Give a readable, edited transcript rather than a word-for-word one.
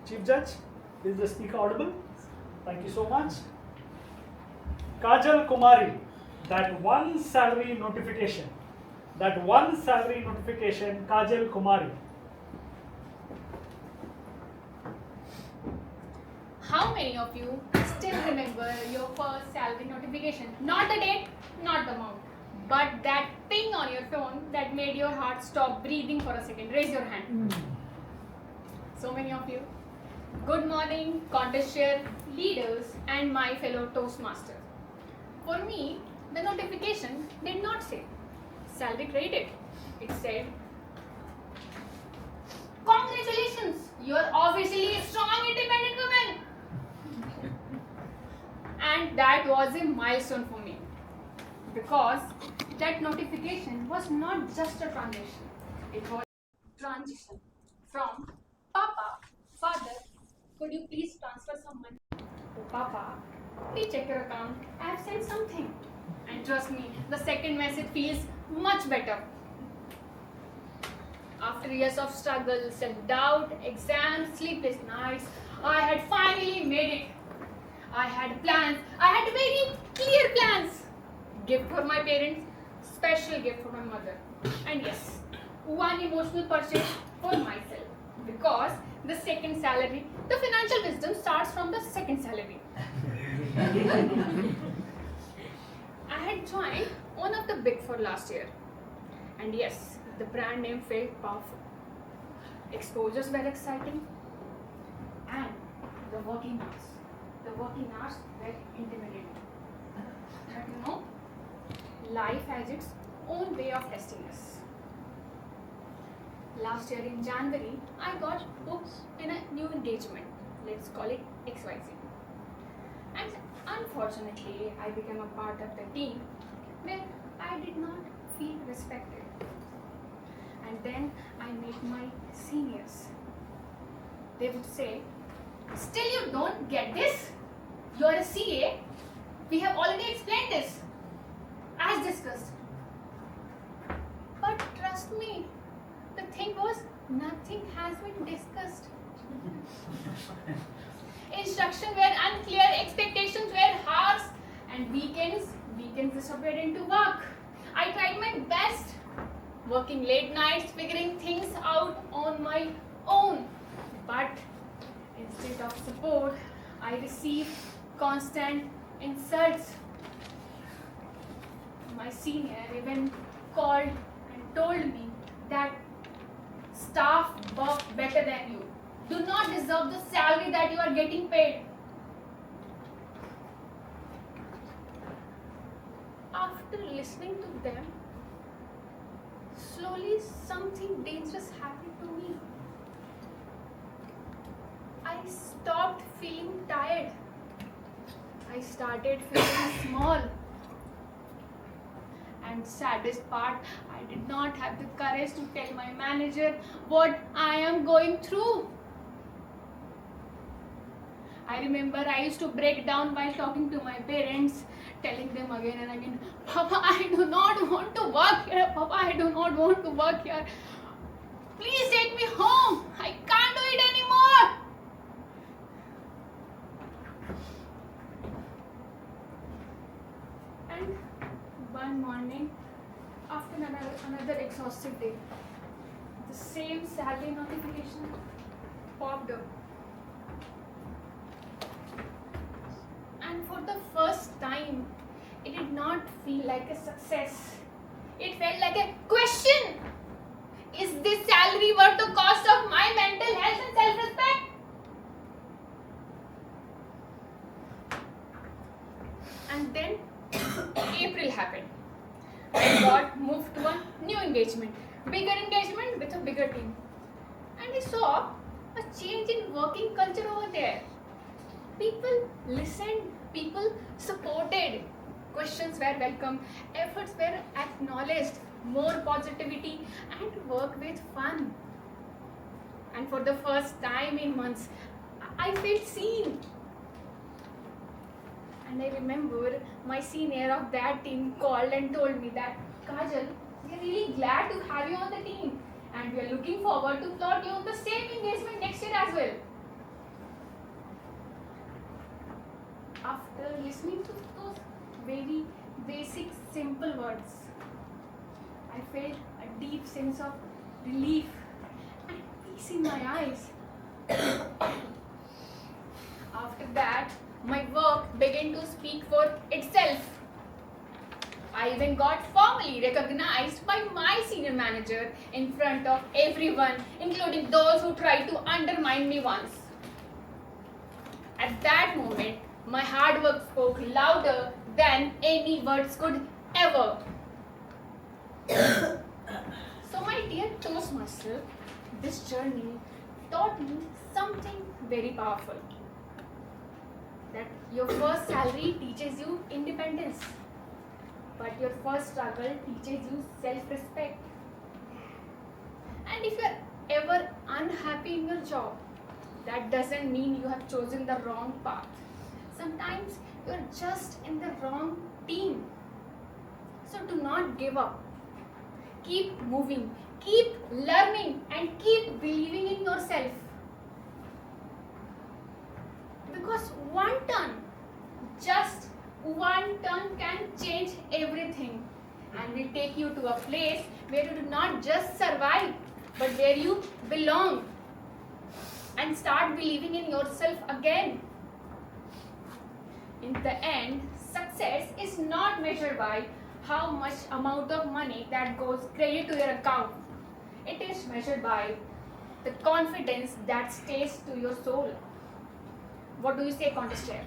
Chief Judge, is the speaker audible? Thank you so much. Kajal Kumari, that one salary notification, Kajal Kumari. How many of you still remember your first salary notification? Not the date, not the amount, but that ping on your phone that made your heart stop breathing for a second. Raise your hand. So many of you. Good morning, contest share leaders and my fellow Toastmasters. For me, the notification did not say salary credited. It said, congratulations, you are officially a strong independent woman. And that was a milestone for me because that notification was not just a transition, it was a transition from Papa, Father, could you please transfer some money? To Papa, please check your account, I have sent something. And trust me, the second message feels much better. After years of struggle, self-doubt, exams, sleepless nights, I had finally made it. I had plans. I had very clear plans. Gift for my parents, special gift for my mother. And yes, one emotional purchase for myself. Because the second salary, the financial wisdom starts from the second salary. I had joined one of the Big Four last year. And yes, the brand name felt powerful. Exposures were exciting. And the working hours were intimidating. But you know, life has its own way of testing us. Last year in January, I got booked in a new engagement. Let's call it XYZ. And unfortunately, I became a part of the team where I did not feel respected. And then I met my seniors. They would say, still you don't get this? You are a CA. We have already explained this. As discussed. But trust me, the thing was, nothing has been discussed. Instructions were unclear, expectations were harsh, and weekends disappeared into work. I tried my best, working late nights, figuring things out on my own. But instead of support, I received constant insults. My senior even called and told me that staff work better than you. Do not deserve the salary that you are getting paid. After listening to them, slowly something dangerous happened to me. I stopped feeling tired. I started feeling small. And saddest part, I did not have the courage to tell my manager what I am going through. I remember I used to break down while talking to my parents, telling them again and again, Papa, I do not want to work here. Papa, I do not want to work here. Please take me home. I can't do it anymore. And one morning, after another exhaustive day, the same salary notification popped up. And for the first time, it did not feel like a success. It felt like a question. Is this salary worth the cost of my mental health and self-respect? And then April happened. I got moved to a new engagement, bigger engagement with a bigger team. And I saw a change in working culture over there. People listened, people supported, questions were welcome, efforts were acknowledged, more positivity and work with fun. And for the first time in months, I felt seen. And I remember my senior of that team called and told me that, Kajal, we are really glad to have you on the team and we are looking forward to plot you on the same engagement next year as well. after listening to those very basic, simple words, I felt a deep sense of relief and peace in my eyes. After that, my work began to speak for itself. I even got formally recognized by my senior manager in front of everyone, including those who tried to undermine me once. At that moment, my hard work spoke louder than any words could ever. So, my dear Toastmaster, this journey taught me something very powerful. That your first salary teaches you independence, but your first struggle teaches you self-respect. And if you're ever unhappy in your job, that doesn't mean you have chosen the wrong path. Sometimes you're just in the wrong team. So do not give up. Keep moving, keep learning, and keep believing in yourself. Because one turn, just one turn can change everything and will take you to a place where you do not just survive, but where you belong and start believing in yourself again. In the end, success is not measured by how much amount of money that goes credit to your account. It is measured by the confidence that stays to your soul. What do you say, contest chair?